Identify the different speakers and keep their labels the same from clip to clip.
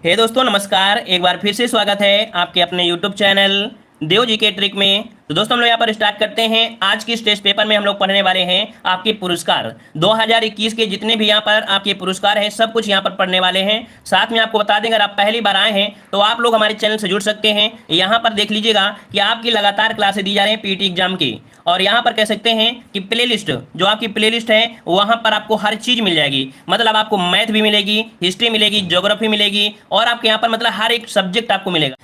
Speaker 1: हे दोस्तों नमस्कार। एक बार फिर से स्वागत है आपके अपने YouTube चैनल देव जी के ट्रिक में। तो दोस्तों हम लोग यहाँ पर स्टार्ट करते हैं। आज की इस टेस्ट पेपर में हम लोग पढ़ने वाले हैं आपके पुरस्कार 2021 के जितने भी यहाँ पर आपके पुरस्कार हैं सब कुछ यहाँ पर पढ़ने वाले हैं। साथ में आपको बता दें, अगर आप पहली बार आए हैं तो आप लोग हमारे चैनल से जुड़ सकते हैं। यहाँ पर देख लीजिएगा कि आपकी लगातार क्लासें दी जा रही हैं पीटी एग्जाम की, और यहाँ पर कह सकते हैं कि प्लेलिस्ट जो आपकी प्लेलिस्ट है वहाँ पर आपको हर चीज़ मिल जाएगी। मतलब आपको मैथ भी मिलेगी, हिस्ट्री मिलेगी, ज्योग्राफी मिलेगी, और आपके यहाँ पर मतलब हर एक सब्जेक्ट आपको मिलेगा।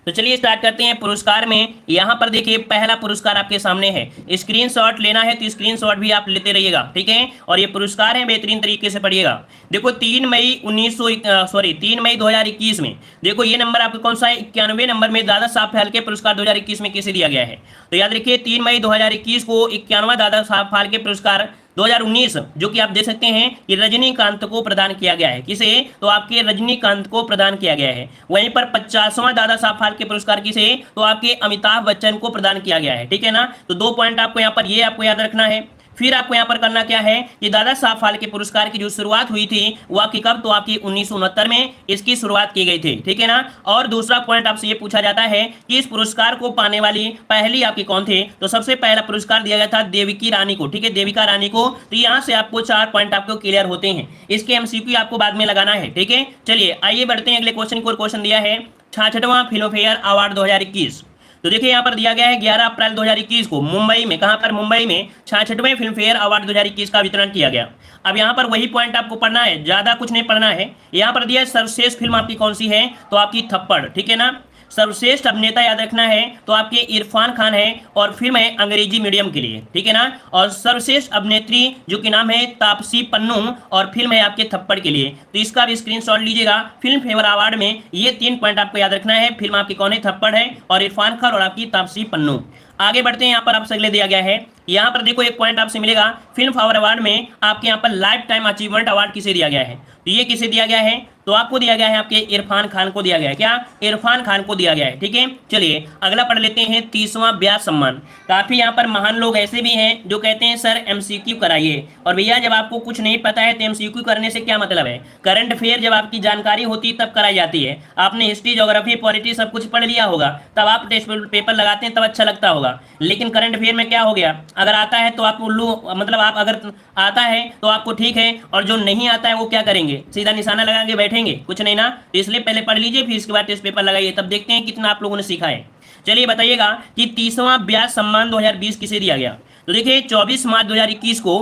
Speaker 1: चलिए स्टार्ट करते हैं पुरस्कार में। यहाँ पर देखिए पहला पुरस्कार आपके सामने है। स्क्रीनशॉट लेना है तो स्क्रीनशॉट भी आप लेते रहिएगा, ठीक है। और ये पुरस्कार है, बेहतरीन तरीके से पढ़िएगा। देखो 3 मई 2021 में देखो ये नंबर आपका कौन सा है, 91 नंबर में दादा साहब फाल्के पुरस्कार 2021 में किसे दिया गया है। तो याद रखिए 3 मई 2021 को 91वां दादा साहब फाल्के पुरस्कार 2019 जो कि आप देख सकते हैं कि रजनीकांत को प्रदान किया गया है। किसे? तो आपके रजनीकांत को प्रदान किया गया है। वहीं पर 50वां दादा साहब फाल्के पुरस्कार किसे? तो आपके अमिताभ बच्चन को प्रदान किया गया है, ठीक है ना। तो 2 पॉइंट आपको यहाँ पर ये आपको याद रखना है। फिर आपको यहाँ पर करना क्या है कि दादा साहब फाल्के पुरस्कार की जो शुरुआत हुई थी वो आपकी कब? तो आपकी 1969 में इसकी शुरुआत की गई थी, ठीक है ना। और दूसरा पॉइंट आपसे ये पूछा जाता है कि इस पुरस्कार को पाने वाली पहली आपकी कौन थे? तो सबसे पहला पुरस्कार दिया गया था देविकी रानी को, ठीक है, देविका रानी को। तो यहाँ से आपको 4 पॉइंट आपको क्लियर होते हैं। इसके एमसीक्यू आपको बाद में लगाना है, ठीक है। चलिए आइए बढ़ते हैं अगले क्वेश्चन को। क्वेश्चन दिया है 66वां फिल्म फेयर अवार्ड 2021। तो देखिए यहाँ पर दिया गया है 11 अप्रैल 2021 को मुंबई में, कहाँ पर? मुंबई में 66वें फिल्म फेयर अवार्ड 2021 का वितरण किया गया। अब यहाँ पर वही पॉइंट आपको पढ़ना है, ज्यादा कुछ नहीं पढ़ना है। यहाँ पर दिया है सर्वश्रेष्ठ फिल्म आपकी कौन सी है? तो आपकी थप्पड़, ठीक है ना। सर्वश्रेष्ठ अभिनेता याद रखना है तो आपके इरफान खान है, और फिल्म है अंग्रेजी मीडियम के लिए, ठीक है ना। और सर्वश्रेष्ठ अभिनेत्री जो कि नाम है तापसी पन्नू, और फिल्म है आपके थप्पड़ के लिए। तो इसका भी स्क्रीनशॉट लीजिएगा। फिल्म फेयर अवार्ड में ये 3 पॉइंट आपको याद रखना है। फिल्म आपकी कौन है? थप्पड़ है, और इरफान खान और आपकी तापसी पन्नू। आगे बढ़ते हैं। यहाँ पर आपसे अगले दिया गया है, यहाँ पर देखो एक पॉइंट आपसे मिलेगा। फिल्म फेयर अवार्ड में आपके यहाँ पर लाइफ टाइम अचीवमेंट अवार्ड किसे दिया गया है? तो ये किसे दिया गया है? तो आपको दिया गया है आपके इरफान खान को दिया गया है। क्या? इरफान खान को दिया गया है, ठीक है। चलिए अगला पढ़ लेते हैं 30वां ब्यास सम्मान। काफी यहाँ पर महान लोग ऐसे भी हैं जो कहते हैं सर एमसीक्यू कराइए। और भैया जब आपको कुछ नहीं पता है तो एमसीक्यू करने से क्या मतलब है? करंट अफेयर जब आपकी जानकारी होती है तब कराई जाती है। आपने हिस्ट्री, ज्योग्राफी, पॉलिटी सब कुछ पढ़ लिया होगा, तब आप टेस्ट पेपर लगाते हैं, तब अच्छा लगता होगा। लेकिन करंट अफेयर में क्या हो गया? अगर आता है तो आप उल्लू, मतलब आप अगर आता है तो आपको ठीक है, और जो नहीं आता है वो क्या करेंगे? सीधा निशाना लगा के बैठेंगे, कुछ नहीं ना। तो इसलिए पहले पढ़ लीजिए, फिर इसके बाद टेस्ट पेपर लगाइए, तब देखते हैं कितना आप लोगों ने सीखा है। चलिए बताइएगा कि 30वां ब्यास सम्मान 2020 किसे दिया गया। तो देखिए 24 मार्च 2021 को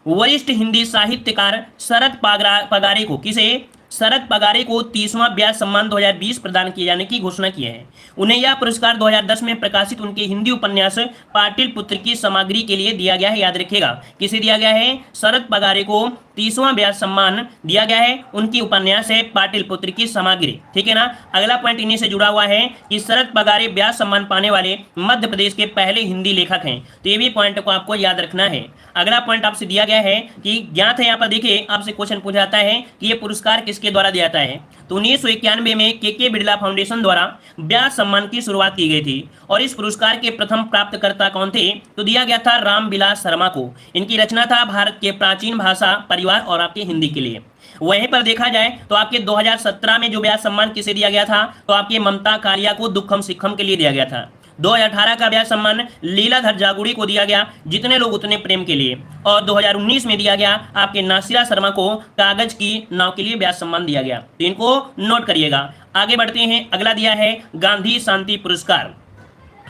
Speaker 1: वरिष्ठ हिंदी साहित्यकार शरद पगारे को, किसे? शरद पगारे को 30वां ब्यास सम्मान 2020 प्रदान किए जाने की घोषणा की है। उन्हें यह पुरस्कार 2010 में प्रकाशित उनके हिंदी उपन्यास पाटिल पुत्र की सामग्री के लिए दिया गया है। याद रखिएगा किसे दिया गया है? शरद पगारे को 30वां ब्यास सम्मान दिया गया है, उनकी उपन्यास है पाटिल पुत्र की सामग्री, ठीक है ना। अगला पॉइंट इन्हीं से जुड़ा हुआ है कि शरद पगारे ब्यास सम्मान पाने वाले मध्य प्रदेश के पहले हिंदी लेखक हैं। तो ये भी पॉइंट को आपको याद रखना है। अगला पॉइंट आपसे दिया गया है कि ज्ञात है, यहाँ पर देखिए आपसे क्वेश्चन पूछा जाता है कि ये पुरस्कार किसके द्वारा दिया जाता है। तो 1991 में के बिरला फाउंडेशन द्वारा ब्यास सम्मान की शुरुआत की गई थी, और इस पुरस्कार के प्रथम प्राप्तकर्ता कौन थे? तो दिया गया था रामविलास शर्मा को। इनकी रचना था भारत के प्राचीन भाषा, परिवार और आपके हिंदी के लिए। वहीं पर देखा जाए तो आपके 2017 में जो ब्यास सम्मान किसे दिया गया था? तो आपके ममता कालिया को दुखम सिखम के लिए दिया गया था। 2018 का ब्यास सम्मान लीलाधर जागुड़ी को दिया गया, जितने लोग उतने प्रेम के लिए। और 2019 में दिया गया आपके नासिरा शर्मा को कागज की नाव के लिए ब्यास सम्मान दिया गया। तो इनको नोट करिएगा। आगे बढ़ते हैं। अगला दिया है गांधी शांति पुरस्कार।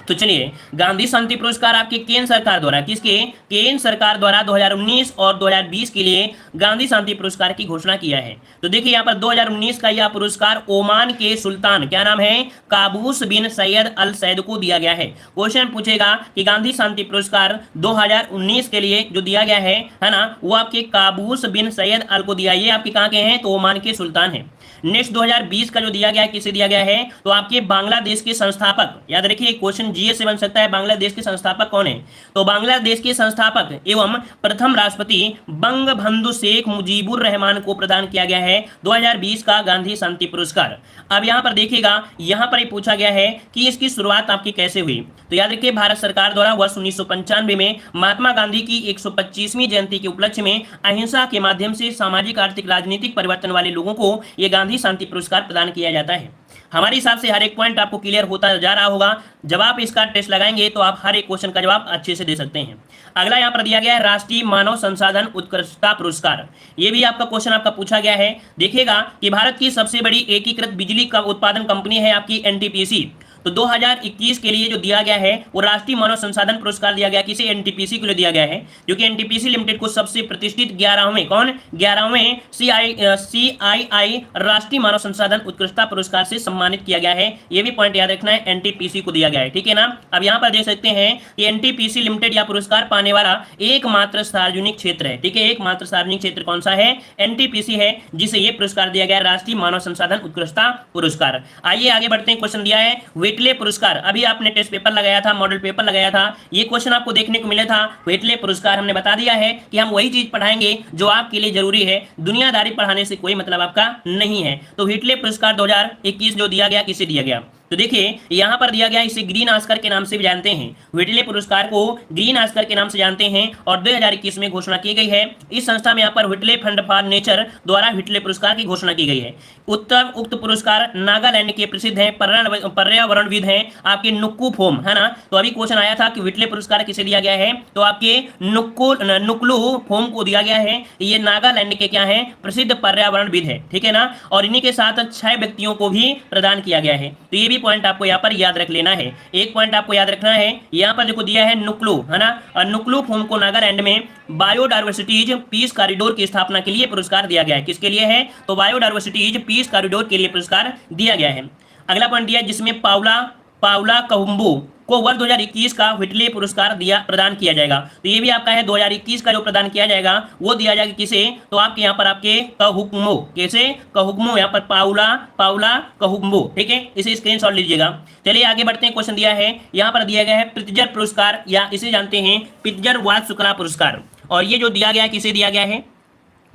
Speaker 1: तो चलिए गांधी शांति पुरस्कार आपके केंद्र सरकार द्वारा, किसके? केंद्र सरकार द्वारा 2019 और 2020 के लिए गांधी शांति पुरस्कार की घोषणा किया है। तो देखिए यहाँ पर 2019 का यह पुरस्कार ओमान के सुल्तान, क्या नाम है? काबूस बिन सैयद अल सैद को दिया गया है। क्वेश्चन पूछेगा कि गांधी शांति पुरस्कार 2019 के लिए जो दिया गया है ना, वो आपके काबूस बिन सैयद अल को दिया। ये आपके कहाँ के हैं? तो ओमान के सुल्तान है। नेक्स्ट 2020 का जो दिया गया है, किसे दिया गया है? तो आपके बांग्लादेश के संस्थापक, याद रखिए क्वेश्चन जीएस से बन सकता है, बांग्लादेश के संस्थापक कौन है? तो बांग्लादेश के संस्थापक एवं प्रथम राष्ट्रपति बंगबंधु शेख मुजीबुर रहमान को प्रदान किया गया है 2020 का गांधी शांति पुरस्कार। अब यहाँ पर देखिएगा, यहाँ पर पूछा गया है कि इसकी शुरुआत आपकी कैसे हुई। तो याद रखिए भारत सरकार द्वारा वर्ष 1995 में महात्मा गांधी की 125वीं जयंती के उपलक्ष्य में अहिंसा के माध्यम से सामाजिक, आर्थिक, राजनीतिक परिवर्तन वाले लोगों को ये गांधी शांति पुरस्कार प्रदान किया जाता है। हमारे हिसाब से हर एक पॉइंट आपको क्लियर होता जा रहा होगा। जब आप इसका टेस्ट लगाएंगे तो आप हर एक क्वेश्चन का जवाब अच्छे से दे सकते हैं। अगला यहाँ पर दिया गया है राष्ट्रीय मानव संसाधन उत्कृष्टता पुरस्कार। ये भी आपका क्वेश्चन आपका पूछा गया है। देखिएगा कि भारत की सबसे बड़ी एकीकृत बिजली का उत्पादन कंपनी है आपकी एनटीपीसी। तो 2021 के लिए जो दिया गया है वो राष्ट्रीय मानव संसाधन पुरस्कार दिया गया किसी एनटीपीसी के लिए दिया गया है, जो कि एनटीपीसी लिमिटेड को सबसे प्रतिष्ठित 11वें सीआईआई राष्ट्रीय मानव संसाधन उत्कृष्टता पुरस्कार से सम्मानित किया गया है। ये भी पॉइंट याद रखना है, एनटीपीसी को दिया गया है, ठीक है ना। अब यहाँ पर देख सकते हैं कि एनटीपीसी लिमिटेड यह पुरस्कार पाने वाला एकमात्र सार्वजनिक क्षेत्र है, ठीक है। एकमात्र सार्वजनिक क्षेत्र कौन सा है? एनटीपीसी है, जिसे ये पुरस्कार दिया गया राष्ट्रीय मानव संसाधन उत्कृष्टता पुरस्कार। आइए आगे बढ़ते हैं। क्वेश्चन दिया है व्हिटले पुरस्कार। अभी आपने टेस्ट पेपर लगाया था, मॉडल पेपर लगाया था, ये क्वेश्चन आपको देखने को मिला था। व्हिटले पुरस्कार हमने बता दिया है कि हम वही चीज पढ़ाएंगे जो आपके लिए जरूरी है, दुनियादारी पढ़ाने से कोई मतलब आपका नहीं है। तो व्हिटले पुरस्कार 2021 जो दिया गया, किसे दिया गया? तो देखिए यहाँ पर दिया गया, इसे ग्रीन ऑस्कर के नाम से भी जानते हैं। व्हिटले पुरस्कार को ग्रीन ऑस्कर के नाम से जानते हैं और 2021 में घोषणा की गई है। इस संस्था में यहाँ पर व्हिटले फंड फॉर नेचर द्वारा व्हिटले पुरस्कार की घोषणा की गई है। उक्त पुरस्कार नागालैंड के प्रसिद्ध हैं पर्यावरणविद हैं आपके नुक्कू फोम, है ना। तो अभी क्वेश्चन आया था कि व्हिटले पुरस्कार किसे दिया गया है, तो आपके नुक्लू फोम को दिया गया है। ये नागालैंड के क्या है? प्रसिद्ध पर्यावरणविद है, ठीक है ना। और इन्हीं के साथ 6 व्यक्तियों को भी प्रदान किया गया है। तो ये पॉइंट आपको यहाँ पर याद रख लेना है। एक पॉइंट आपको याद रखना है, यहाँ पर देखो दिया है नुक्लू, है ना। और नुक्लू फोम को नागालैंड में बायोडायवर्सिटीज पीस कॉरिडोर की स्थापना के लिए पुरस्कार दिया गया है। किसके लिए है? तो बायोडायवर्सिटीज पीस कॉरिडोर के लिए पुरस्कार दिया गया है। अगला पॉइंट दिया जिसमें पाउला कहम्बू को वर्ष 2021 का व्हिटले पुरस्कार प्रदान किया जाएगा। तो ये भी आपका है 2021 का जो प्रदान किया जाएगा वो दिया जाएगा किसे? तो आपके यहाँ पर आपके कहूकमो, कैसे? कहूकमो, यहाँ पर पाउला कहूकमो, ठीक है। इसे स्क्रीनशॉट लीजिएगा। चलिए आगे बढ़ते हैं। क्वेश्चन दिया है, यहाँ पर दिया गया है प्रित्जर पुरस्कार, या इसे जानते हैं पित्जर वास्तुकला पुरस्कार। और ये जो दिया गया किसे दिया गया है?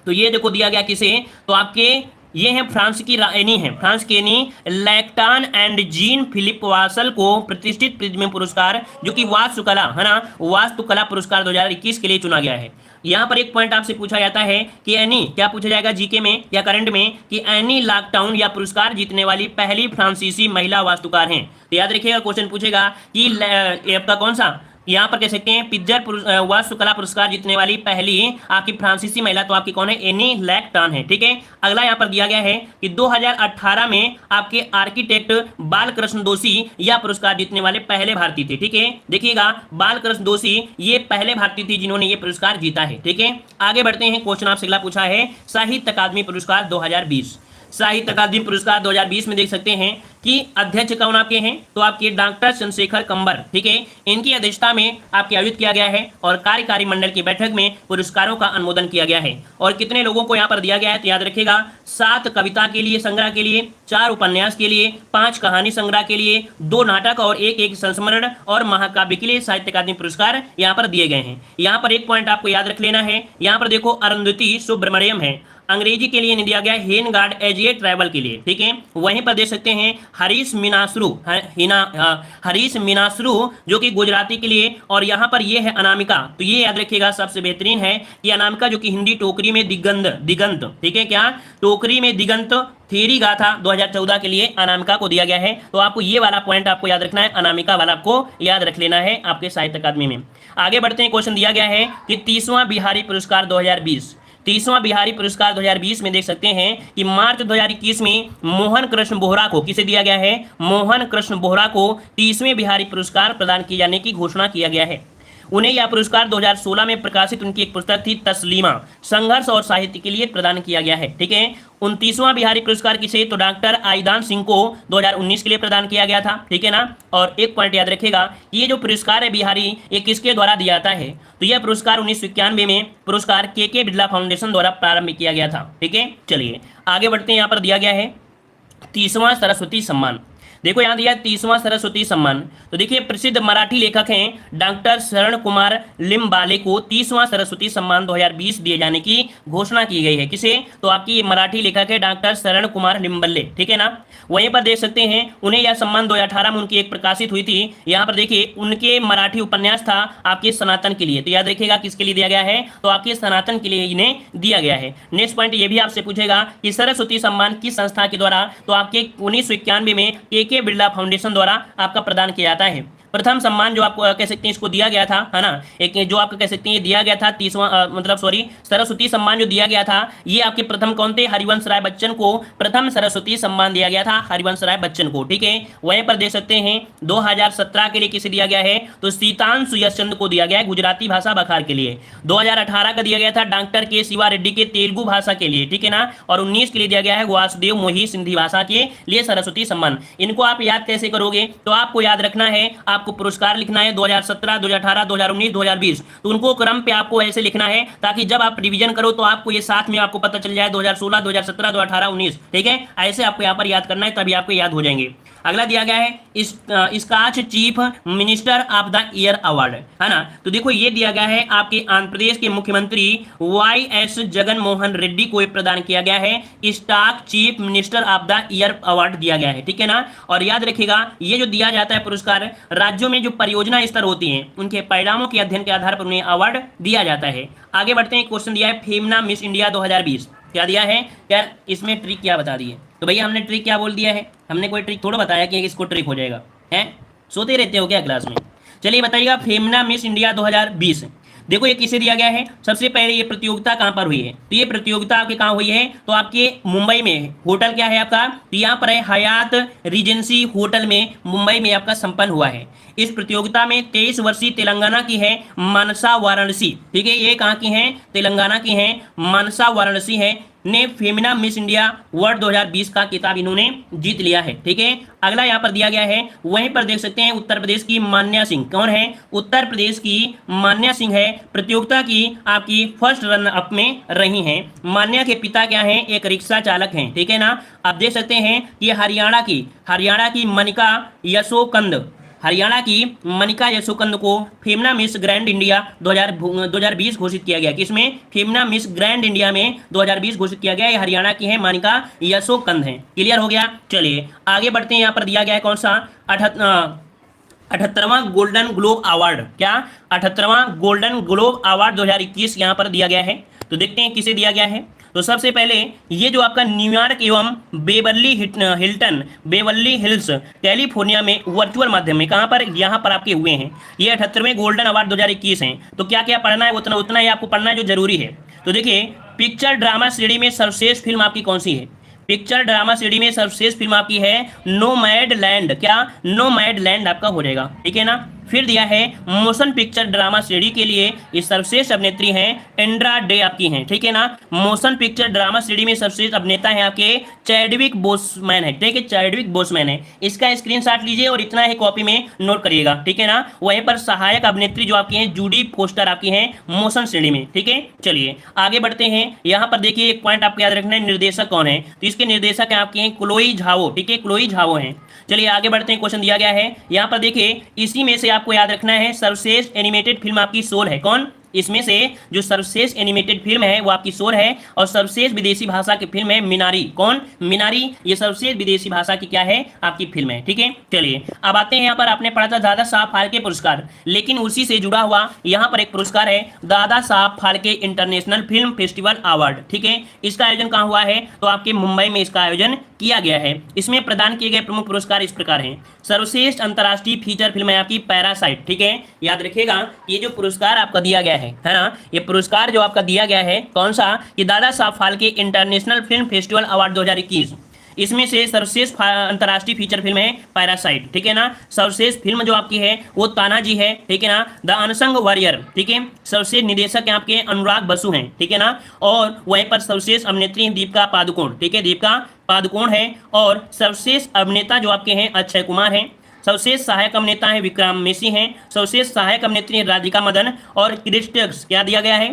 Speaker 1: तो ये देखो दिया गया किसे? तो आपके ये है फ्रांस की रानी है, फ्रांस की लैक्टान एंड जीन फिलिप वासल को प्रतिष्ठित प्रिज्म पुरस्कार, जो कि वास्तुकला, है ना, वास्तुकला पुरस्कार 2021 के लिए चुना गया है। यहाँ पर एक पॉइंट आपसे पूछा जाता है कि एनी, क्या पूछा जाएगा जीके में या करंट में, कि एनी लैक्टाउन या पुरस्कार जीतने वाली पहली फ्रांसीसी महिला वास्तुकार हैं। तो याद रखिएगा, क्वेश्चन पूछेगा कि आपका कौन सा, यहाँ पर कह सकते हैं पित्जर वास्तुकला पुरस्कार जीतने वाली पहली आपकी फ्रांसीसी महिला, तो आपकी कौन है? एनी लैक्टान है, ठीक है। अगला यहाँ पर दिया गया है कि 2018 में आपके आर्किटेक्ट बालकृष्ण दोषी यह पुरस्कार जीतने वाले पहले भारतीय थे, ठीक है। देखिएगा, बालकृष्ण दोषी ये पहले भारतीय थी जिन्होंने ये पुरस्कार जीता है, ठीक है। आगे बढ़ते हैं। क्वेश्चन आपसे अगला पूछा है साहित्य अकादमी पुरस्कार 2020। साहित्य अकादमी पुरस्कार 2020 में देख सकते हैं कि अध्यक्ष कौन आपके हैं? तो आपके डॉक्टर चंद्रशेखर कंबर, ठीक है। इनकी अध्यक्षता में आपके आयोजित किया गया है और कार्यकारी मंडल की बैठक में पुरस्कारों का अनुमोदन किया गया है। और कितने लोगों को यहाँ पर दिया गया है? तो याद रखिएगा, 7 कविता के लिए संग्रह के लिए, 4 उपन्यास के लिए, 5 कहानी संग्रह के लिए, 2 नाटक और एक संस्मरण और महाकाव्य के लिए साहित्य अकादमी पुरस्कार यहाँ पर दिए गए हैं। यहाँ पर एक पॉइंट आपको याद रख लेना है, यहाँ पर देखो अरुंधति सुब्रमण्यम है, अंग्रेजी के लिए नहीं दिया गया, हेनगार्ड एजिए ट्रैवल के लिए, ठीक है। वहीं पर देख सकते हैं हरीश मीनाश्रू जो कि गुजराती के लिए, और यहाँ पर ये है अनामिका। तो ये याद रखिएगा, सबसे बेहतरीन है कि अनामिका जो कि हिंदी टोकरी में दिगंत, ठीक है, क्या टोकरी में दिगंत थेरी गाथा 2014 के लिए अनामिका को दिया गया है। तो आपको ये वाला पॉइंट आपको याद रखना है, अनामिका वाला आपको याद रख लेना है आपके साहित्य अकादमी में। आगे बढ़ते हैं। क्वेश्चन दिया गया है कि 30वां बिहारी पुरस्कार 2020, 30वां बिहारी पुरस्कार 2020 में देख सकते हैं कि मार्च 2021 में मोहन कृष्ण बोहरा को किसे दिया गया है? मोहन कृष्ण बोहरा को 30वें बिहारी पुरस्कार प्रदान किए जाने की घोषणा किया गया है। उन्हें यह पुरस्कार 2016 में प्रकाशित उनकी एक पुस्तक थी तस्लीमा, संघर्ष और साहित्य के लिए प्रदान किया गया है, ठीक है। 29वां बिहारी पुरस्कार किसे? तो डॉक्टर आईदान सिंह को 2019 के लिए प्रदान किया गया था, ठीक है ना। और एक पॉइंट याद रखिएगा, ये जो पुरस्कार है बिहारी, ये किसके द्वारा दिया जाता है? तो यह पुरस्कार 1991 में पुरस्कार के बिरला फाउंडेशन द्वारा प्रारंभ किया गया था, ठीक है। चलिए आगे बढ़ते हैं। यहाँ पर दिया गया है 30वां सरस्वती सम्मान। देखो यहाँ दिया 30वां सरस्वती सम्मान। तो देखिए प्रसिद्ध मराठी लेखक हैं डॉक्टर शरण कुमार लिम्बाले को 30वां सरस्वती सम्मान 2020 दिए जाने की घोषणा की गई है। किसे? तो आपकी ये मराठी लेखक है डॉक्टर शरण कुमार लिम्बले, ठीक है ना। वहीं पर देख सकते हैं उन्हें यह सम्मान 2018 में उनकी एक प्रकाशित हुई थी। यहाँ पर देखिए उनके मराठी उपन्यास था आपके सनातन के लिए। तो याद रखिएगा किसके लिए दिया गया है? तो आपके सनातन के लिए इन्हें दिया गया है। नेक्स्ट पॉइंट ये भी आपसे पूछेगा कि सरस्वती सम्मान किस संस्था के द्वारा? तो आपके 1991 में के बिरला फाउंडेशन द्वारा आपका प्रदान किया जाता है। प्रथम सम्मान जो आपको कह सकते हैं इसको दिया गया था, है ना, एक जो आपको कह सकते हैं ये दिया गया था 30वां मतलब सॉरी सरस्वती सम्मान जो दिया गया था ये आपके प्रथम कौन थे? हरिवंश राय बच्चन को प्रथम सरस्वती सम्मान दिया गया था, हरिवंश राय बच्चन को, ठीक है। वहीं पर देख सकते हैं 2017 के लिए किसे दिया गया है? तो सीतांशु यशचंद्र को दिया गया है गुजराती भाषा बखार के लिए। 2018 का दिया गया था डॉक्टर के शिवा रेड्डी के तेलुगु भाषा के लिए, ठीक है ना। और 19 के लिए दिया गया है वासुदेव मोही सिंधी भाषा के लिए सरस्वती सम्मान। इनको आप याद कैसे करोगे? तो आपको याद रखना है, आपको पुरस्कार लिखना है 2017, 2018, 2019, 2020। तो उनको क्रम पे आपको ऐसे लिखना है ताकि जब आप रिवीजन करो तो आपको ये साथ में आपको पता चल जाए 2016, 2017, 2018, 19, ठीक है। ऐसे आपको यहाँ पर याद करना है तभी आपको याद हो जाएंगे। अगला दिया गया है Skoch chief minister of the year award, है ना। तो देखो ये दिया गया है आपके आंध्र प्रदेश के मुख्यमंत्री YS जगन मोहन रेड्डी को प्रदान किया गया है stock chief minister of the year award दिया गया है, ठीक है ना। और याद रखिएगा ये जो दिया जाता है पुरस्कार राज्यों में जो परियोजना स्तर होती हैं उनके परिणामों के अध्ययन के आधार पर उन्हें अवार्ड दिया जाता है। आगे बढ़ते हैं, क्वेश्चन दिया है फेमना मिस इंडिया 2020 क्या दिया है? क्या इसमें ट्रिक क्या बता दी है? तो भैया हमने ट्रिक क्या बोल दिया है? हमने कोई ट्रिक थोड़ा बताया कि इसको ट्रिक हो जाएगा, है? सोते रहते हो क्या क्लास में? चलिए बताइएगा फेमना मिस इंडिया 2020 देखो ये किसे दिया गया है? सबसे पहले ये प्रतियोगिता कहां पर हुई है? तो ये प्रतियोगिता आपके कहां हुई है? तो आपके मुंबई में है। होटल क्या है आपका? तो यहाँ पर है हयात रिजेंसी होटल में मुंबई में आपका संपन्न हुआ है। इस प्रतियोगिता में 23 वर्षीय तेलंगाना की है मनसा वाराणसी, ठीक है। ये कहाँ की है? तेलंगाना की है, मनसा वाराणसी है, ने फेमिना मिस इंडिया वर्ल्ड 2020 का खिताब इन्होंने जीत लिया है, ठीक है। अगला यहाँ पर दिया गया है, वहीं पर देख सकते हैं उत्तर प्रदेश की मान्या सिंह। कौन है? उत्तर प्रदेश की मान्या सिंह है, प्रतियोगिता की आपकी फर्स्ट रन अप में रही हैं। मान्या के पिता क्या हैं? एक रिक्शा चालक हैं, ठीक है ना। आप देख सकते हैं कि हरियाणा की मनिका यशोकंद, हरियाणा की मनिका यशोकंद को फेमना मिस ग्रैंड इंडिया 2020 घोषित किया गया। किसमें? फेमना मिस ग्रैंड इंडिया में 2020 घोषित किया गया। ये हरियाणा की है, मनिका यशोकंद है। क्लियर हो गया? चलिए आगे बढ़ते हैं। यहाँ पर दिया गया है कौन सा? 78वां गोल्डन ग्लोब अवार्ड। क्या? 78वां गोल्डन ग्लोब अवार्ड 2021 यहाँ पर दिया गया है। तो देखते हैं किसे दिया गया है। तो सबसे पहले ये जो आपका न्यूयॉर्क एवं बेवर्ली हिल्स कैलिफोर्निया में वर्चुअल माध्यम में कहाँ पर? यहाँ पर आपके हुए हैं। ये 78वें गोल्डन अवार्ड 2021 हैं। तो क्या क्या पढ़ना है? उतना ही आपको पढ़ना है जो जरूरी है। तो देखिए पिक्चर ड्रामा श्रेणी में सर्वश्रेष्ठ फिल्म आपकी कौन सी है? पिक्चर ड्रामा श्रेणी में सर्वश्रेष्ठ फिल्म आपकी है नोमैडलैंड। क्या? नोमैडलैंड आपका हो जाएगा, ठीक है ना। फिर दिया है मोशन पिक्चर ड्रामा श्रेणी के लिए इस सर्वश्रेष्ठ अभिनेत्री हैं एंड्रा डे आपकी हैं, ठीक है ना। मोशन पिक्चर ड्रामा श्रेणी में सर्वश्रेष्ठ अभिनेता है आपके चैडविक बोसमैन है, ठीक है, चैडविक बोसमैन है। इसका स्क्रीनशॉट लीजिए और इतना है कॉपी में नोट करिएगा, ठीक है ना। वहीं पर सहायक अभिनेत्री जो आपकी हैं जूडी फोस्टर आपकी हैं मोशन श्रेणी में, ठीक है। चलिए आगे बढ़ते हैं। यहाँ पर देखिए एक पॉइंट आपको याद रखना है, निर्देशक कौन है? तो इसके निर्देशक है आपके हैं क्लोई झाओ, ठीक है, क्लोई झाओ हैं। चलिए आगे बढ़ते हैं। क्वेश्चन दिया गया है यहाँ पर देखिए, इसी में से आपको याद रखना है सर्वश्रेष्ठ एनिमेटेड फिल्म आपकी सोल है। कौन? इसमें से जो सर्वश्रेष्ठ एनिमेटेड फिल्म है वो आपकी सोल है, और सर्वश्रेष्ठ विदेशी भाषा की फिल्म है मिनारी। कौन? मिनारी। ये सर्वश्रेष्ठ विदेशी भाषा की क्या है? आपकी फिल्म है, ठीक है। चलिए अब आते हैं यहाँ पर, आपने पढ़ा था दादा साहब फाल्के पुरस्कार, लेकिन उसी से जुड़ा हुआ यहाँ पर एक पुरस्कार है Dada Saheb Phalke international film festival award, ठीक है। इसका आयोजन कहाँ हुआ है? तो आपके मुंबई में इसका आयोजन किया गया है। इसमें प्रदान किए गए प्रमुख पुरस्कार इस प्रकार हैं। सर्वश्रेष्ठ अंतर्राष्ट्रीय फीचर फिल्म है आपकी पैरासाइट, ठीक है। याद रखिएगा ये जो पुरस्कार आपका दिया गया है ना, ये पुरस्कार जो आपका दिया गया है कौन सा? ये Dada Saheb Phalke international film festival award 2021। इसमें से सर्वश्रेष्ठ अंतर्राष्ट्रीय फीचर फिल्म है पैरासाइट, ठीक है ना। सर्वश्रेष्ठ फिल्म जो आपकी है वो तानाजी है, ठीक है ना, द अनसंग वॉरियर, ठीक है। सर्वश्रेष्ठ निदेशक हैं आपके अनुराग बसु हैं, ठीक है ना। और वहीं पर सर्वश्रेष्ठ अभिनेत्री दीपिका पादुकोण, ठीक है, दीपिका पादुकोण है। और सर्वश्रेष्ठ अभिनेता जो आपके हैं अक्षय कुमार हैं। सर्वश्रेष्ठ सहायक अभिनेता है विक्रम मेसी हैं। सर्वश्रेष्ठ सहायक अभिनेत्री राधिका मदन। और क्रिटिक्स क्या दिया गया है?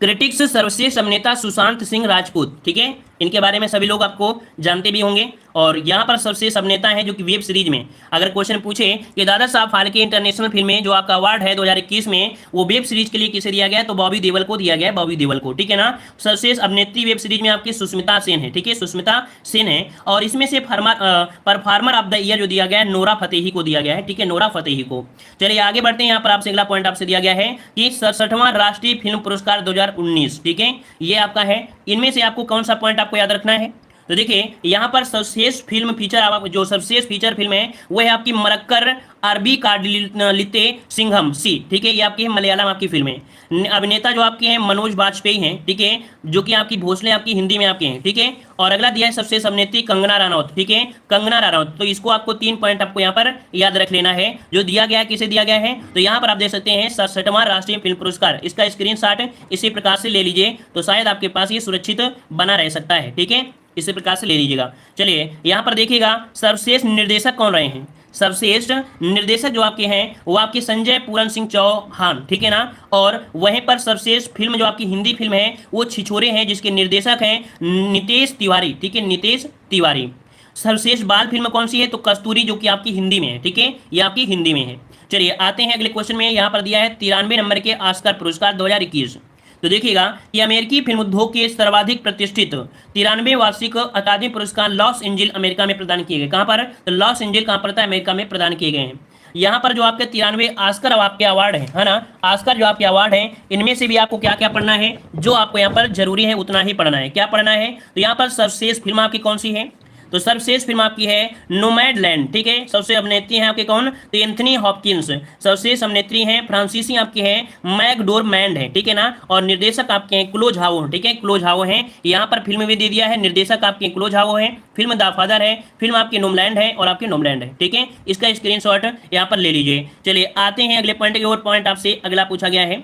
Speaker 1: क्रिटिक्स सर्वश्रेष्ठ अभिनेता सुशांत सिंह राजपूत, ठीक है। इनके बारे में सभी लोग आपको जानते भी होंगे। और यहाँ पर सर्वश्रेष्ठ अभिनेता है जो कि वेब सीरीज में, अगर क्वेश्चन पूछे कि दादा साहब फाल्के इंटरनेशनल फिल्म में जो आपका अवार्ड है 2021 में, वो वेब सीरीज के लिए किसे दिया गया है? तो बॉबी देओल को दिया गया है, बॉबी देओल को, ठीक है ना। सर्वश्रेष्ठ अभिनेत्री वेब सीरीज में आपकी सुष्मिता सेन है, ठीक है, सुष्मिता सेन है। और इसमें से परफॉर्मर ऑफ द ईयर जो दिया गया है नोरा फतेही को दिया गया है, ठीक है, नोरा फतेही को। चलिए आगे बढ़ते हैं। यहाँ पर आपसे अगला पॉइंट आपसे दिया गया है कि 67वां राष्ट्रीय फिल्म पुरस्कार 2019, ठीक है, ये आपका है। इनमें से आपको कौन सा पॉइंट आपको याद रखना है? तो देखिए यहाँ पर सर्वश्रेष्ठ फिल्म फीचर, आप जो सर्वश्रेष्ठ फीचर फिल्म है वो है आपकी मरक्कर आरबी कार्डिलिते सिंघम सी, ठीक है, ये आपकी है मलयालम आपकी फिल्म है। अभिनेता जो आपके हैं मनोज बाजपेयी हैं, ठीक है, जो कि आपकी भोसले आपकी हिंदी में आपके हैं, ठीक है। और अगला दिया है सर्वश्रेष्ठ अभिनेत्री कंगना रनौत, ठीक है, कंगना रनौत। तो इसको आपको 3 पॉइंट आपको यहाँ पर याद रख लेना है। जो दिया गया है किसे दिया गया है? तो यहाँ पर आप देख सकते हैं 67वां राष्ट्रीय फिल्म पुरस्कार, इसका स्क्रीनशॉट इसी प्रकार से ले लीजिए, तो शायद आपके पास ये सुरक्षित बना रह सकता है, ठीक है, इसी प्रकार से ले लीजिएगा। चलिए यहाँ पर देखिएगा सर्वश्रेष्ठ निर्देशक कौन रहे हैं। सर्वश्रेष्ठ निर्देशक जो आपके हैं वो आपके संजय पूरन सिंह चौहान, ठीक है ना। और वहीं पर सर्वश्रेष्ठ फिल्म जो आपकी हिंदी फिल्म है वो छिछोरे हैं, जिसके निर्देशक हैं नितेश तिवारी, ठीक है, नितेश तिवारी। सर्वश्रेष्ठ बाल फिल्म कौन सी है? तो कस्तूरी, जो कि आपकी हिंदी में है, ठीक है, ये आपकी हिंदी में है। चलिए आते हैं अगले क्वेश्चन में। यहाँ पर दिया है 93 नंबर के ऑस्कर पुरस्कार 2021। तो देखिएगा कि अमेरिकी फिल्म उद्योग के सर्वाधिक प्रतिष्ठित 93वें वार्षिक अकादमी पुरस्कार लॉस एंजिल अमेरिका में प्रदान किए गए। कहां पर? तो लॉस एंजिल कहां पर था? अमेरिका में प्रदान किए गए हैं। यहाँ पर जो आपके 93 ऑस्कर आपके अवार्ड है ना, ऑस्कर जो आपके अवार्ड हैं, इनमें से भी आपको क्या क्या पढ़ना है, जो आपको यहाँ पर जरूरी है उतना ही पढ़ना है। क्या पढ़ना है? तो यहाँ पर सर्वश्रेष्ठ फिल्म आपकी कौन सी है? तो सर्वश्रेष्ठ फिल्म आपकी है नोमैडलैंड, ठीक है। सबसे अभिनेत्री हैं आपके कौन? तो एंथनी हॉपकिंस। सर्वश्रेष्ठ अभिनेत्री हैं फ्रांसीसी आपकी है मैकडोरमैंड है, ठीक है ना। और निर्देशक आपके हैं क्लो झाओ, ठीक है, क्लो झाओ हैं। यहाँ पर फिल्म भी दे दिया है, निर्देशक आपके क्लो झाओ है, फिल्म द फादर है, फिल्म आपकी नोमलैंड है और आपकी नोमलैंड है, ठीक है। इसका स्क्रीनशॉट यहाँ पर ले लीजिए। चलिए आते हैं अगले पॉइंट के। और पॉइंट आपसे अगला पूछा गया है।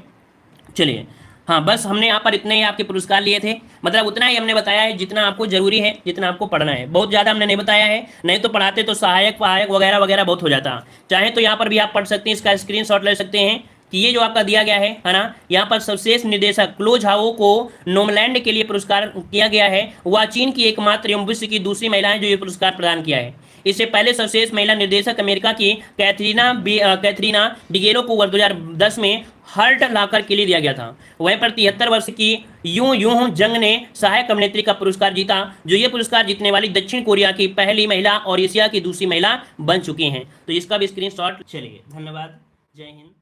Speaker 1: चलिए हाँ, बस हमने यहाँ पर इतने ही आपके पुरस्कार लिए थे, मतलब उतना ही हमने बताया है जितना आपको जरूरी है, जितना आपको पढ़ना है। बहुत ज़्यादा हमने नहीं बताया है, नहीं तो पढ़ाते तो सहायक वगैरह वगैरह बहुत हो जाता। चाहे तो यहाँ पर भी आप पढ़ सकते हैं, इसका स्क्रीनशॉट ले सकते हैं कि ये जो आपका दिया गया है ना, यहाँ पर सर्वश्रेष्ठ निर्देशक क्लो झाओ को नोमलैंड के लिए पुरस्कार किया गया है। वह चीन की एकमात्र एवं विश्व की दूसरी महिला है जो ये पुरस्कार प्रदान किया है। इससे पहले सर्वश्रेष्ठ महिला निर्देशक अमेरिका की कैथरीना डिगेलो को 2010 में हर्ट लॉकर के लिए दिया गया था। वहीं पर 73 वर्ष की यूं जंग ने सहायक अभिनेत्री का पुरस्कार जीता, जो ये पुरस्कार जीतने वाली दक्षिण कोरिया की पहली महिला और एशिया की दूसरी महिला बन चुकी हैं। तो इसका भी स्क्रीनशॉट। चलिए धन्यवाद, जय हिंद।